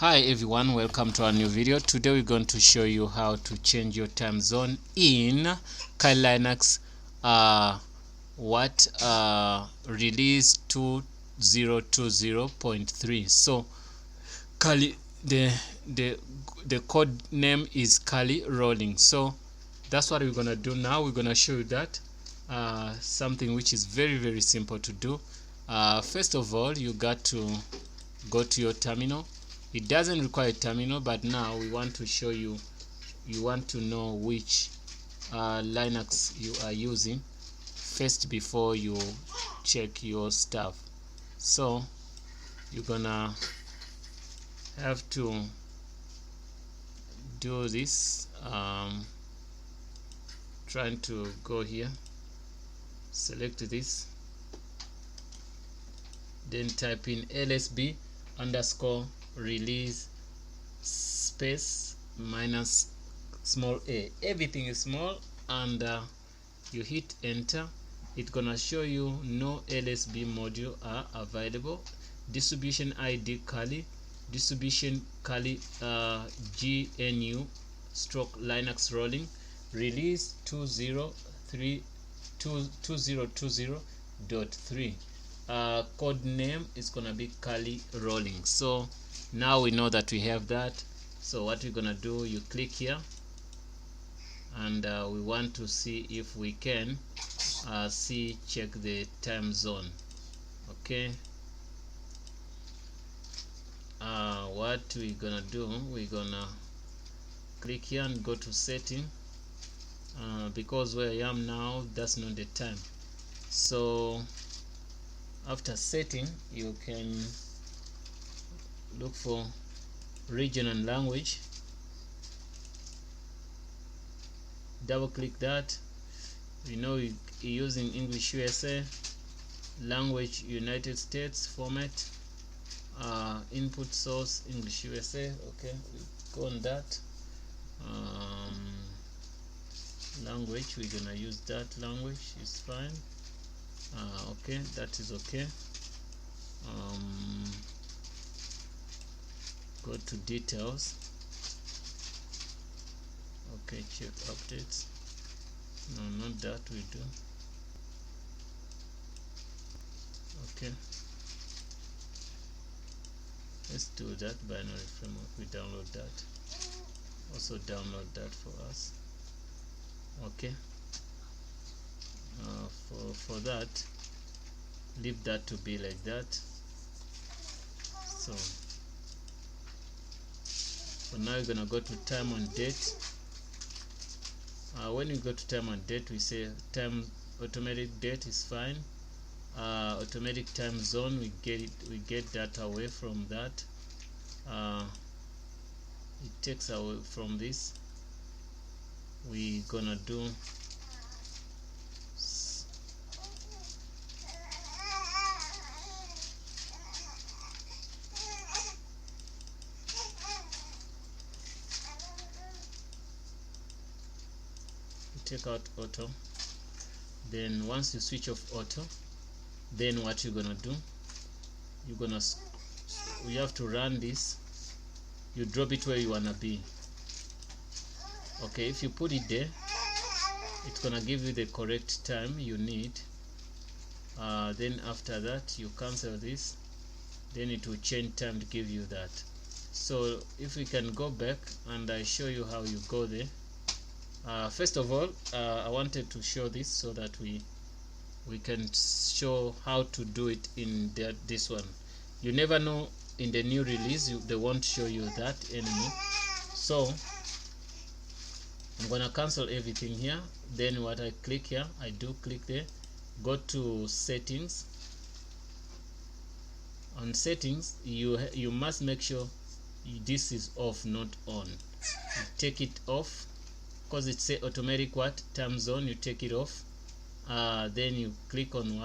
Hi everyone, welcome to our new video. Today we're going to show you how to change your time zone in Kali Linux release 2020.3. So Kali, the code name is Kali rolling. So that's what we're gonna do now. We're gonna show you that something which is very simple to do. First of all, you got to go to your terminal. It doesn't require a terminal, but now we want to show you, you want to know which Linux you are using first before you check your stuff. So you're gonna have to do this. Trying to go here, select this, then type in lsb underscore release space minus small a. Everything is small, and you hit enter. It's gonna show you no lsb module are available. Distribution ID Kali, distribution Kali GNU stroke Linux rolling, release 2020.3. Code name is gonna be Kali rolling. So now we know that we have that. So what we're gonna do, you click here, and we want to see if we can check the time zone. Okay, what we're gonna do, we're gonna click here and go to setting, because where I am now, that's not the time. So after setting, you can look for region and language, double click that. You know you're using English USA, language United States, format input source English USA. Okay, we go on that. Language, we're gonna use that language, is fine. Okay, that is okay. Go to details. Okay, check updates. No, not that we do. Okay, let's do that. Binary framework, we download that. Also download that for us. Okay, for that, leave that to be like that. So for now, you're gonna go to time and date. When you go to time and date, we say time automatic date is fine. Automatic time zone, we get that away from that. It takes away from this. We gonna do take out auto. Then once you switch off auto, then what you're gonna do, we have to run this. You drop it where you wanna be. Okay, if you put it there, it's gonna give you the correct time you need. Then after that, you cancel this, then it will change time to give you that. So if we can go back and I show you how you go there. First of all, I wanted to show this so that we can show how to do it in this one. You never know, in the new release they won't show you that anymore. So I'm gonna cancel everything here. Then what I click here, I do click there, go to settings. On settings, you must make sure this is off, not on. You take it off, because it say automatic time zone. You take it off, then you click on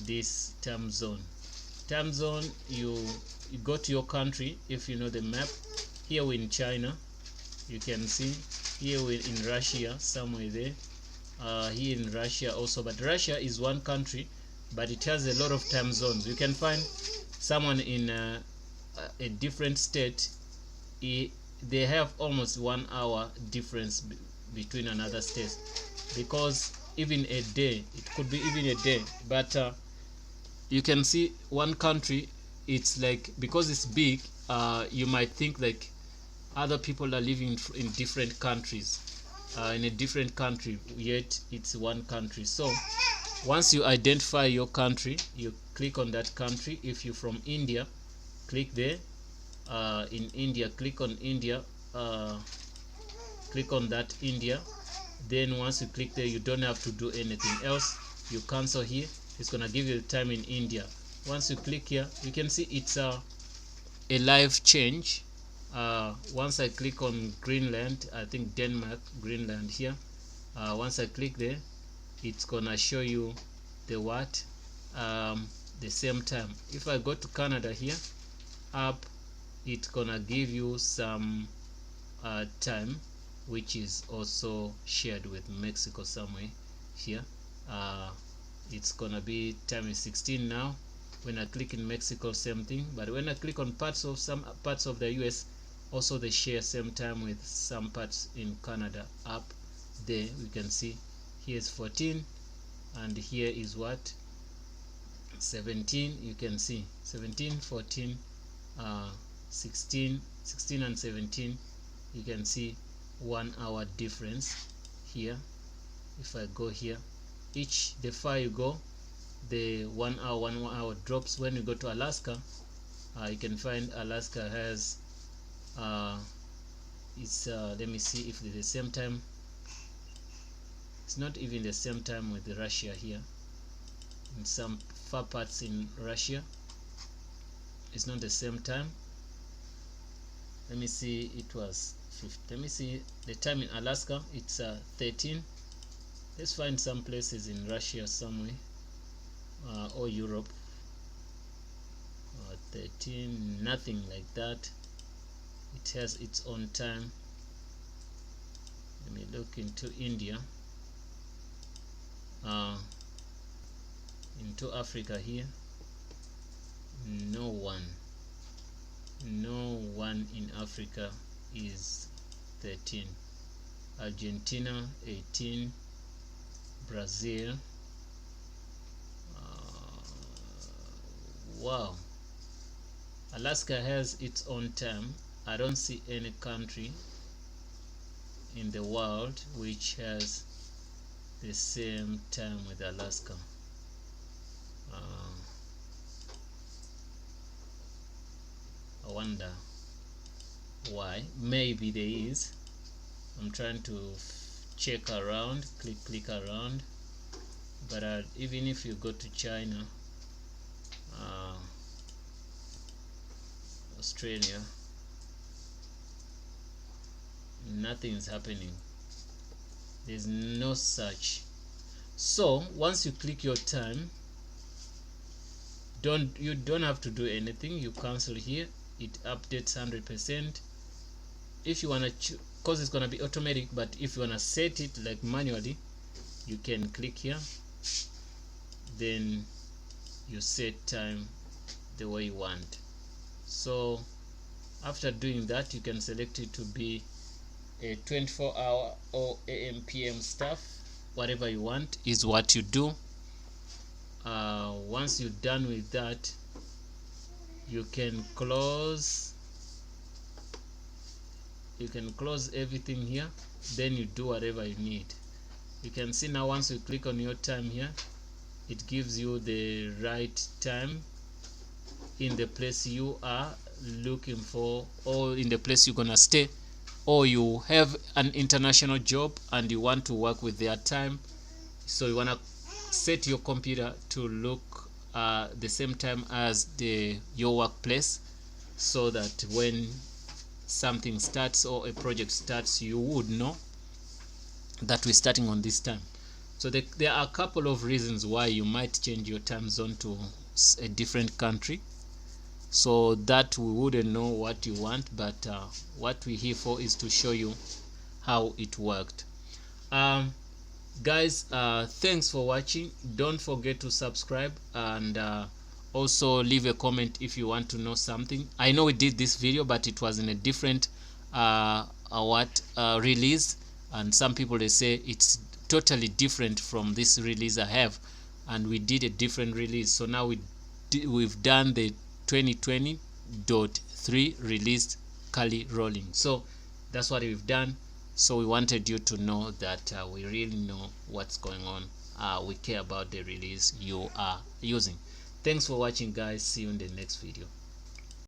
this time zone. You go to your country. If you know the map, here we're in China, you can see here we're in Russia, somewhere there. Here in Russia also, but Russia is one country, but it has a lot of time zones. You can find someone in a different state, they have almost 1 hour difference between another state, because even a day, it could be even a day. But you can see one country, it's like, because it's big, you might think like other people are living in different countries, in a different country, yet it's one country. So once you identify your country, you click on that country. If you're from India, click there. In India, click on India, click on that India. Then once you click there, you don't have to do anything else. You cancel here, it's gonna give you the time in India. Once you click here, you can see it's a live change. Once I click on Greenland, I think Denmark, Greenland here, once I click there, it's gonna show you the what, the same time. If I go to Canada here, up, it's gonna give you some time, which is also shared with Mexico somewhere here. It's gonna be time is 16 now. When I click in Mexico, same thing. But when I click on some parts of the US, also they share same time with some parts in Canada. Up there we can see here is 14, and here is what, 17. You can see 17, 14, 16 and 17. You can see 1 hour difference here. If I go here, the far you go, the 1 hour drops. When you go to Alaska, you can find Alaska has let me see if it's the same time. It's not even the same time with Russia here. In some far parts in Russia, it's not the same time. Let me see, it was 50. Let me see the time in Alaska, it's 13. Let's find some places in Russia somewhere, or Europe. 13, nothing like that. It has its own time. Let me look into India, into Africa here. No one in Africa is 13. Argentina 18, Brazil, wow. Alaska has its own time. I don't see any country in the world which has the same time with Alaska. I wonder why. Maybe there is. I'm trying to check around, click around. But even if you go to China, Australia, nothing's happening. There's no such. So once you click your time, you don't have to do anything. You cancel here, it updates 100%. If you wanna because it's gonna be automatic, but if you wanna set it like manually, you can click here, then you set time the way you want. So after doing that, you can select it to be a 24-hour or AM PM stuff. Whatever you want is what you do. Once you're done with that, you can close everything here, then you do whatever you need. You can see now, once you click on your time here, it gives you the right time in the place you are looking for, or in the place you're gonna stay, or you have an international job and you want to work with their time, so you want to set your computer to look the same time as your workplace, so that when something starts or a project starts, you would know that we're starting on this time. So there are a couple of reasons why you might change your time zone to a different country, so that we wouldn't know what you want, but what we're here for is to show you how it worked. Guys, thanks for watching. Don't forget to subscribe, and Also leave a comment if you want to know something. I know we did this video, but it was in a different release, and some people they say it's totally different from this release I have, and we did a different release. So now we've done the 2020.3 release curly rolling. So that's what we've done. So we wanted you to know that we really know what's going on. We care about the release you are using. Thanks for watching, guys. See you in the next video.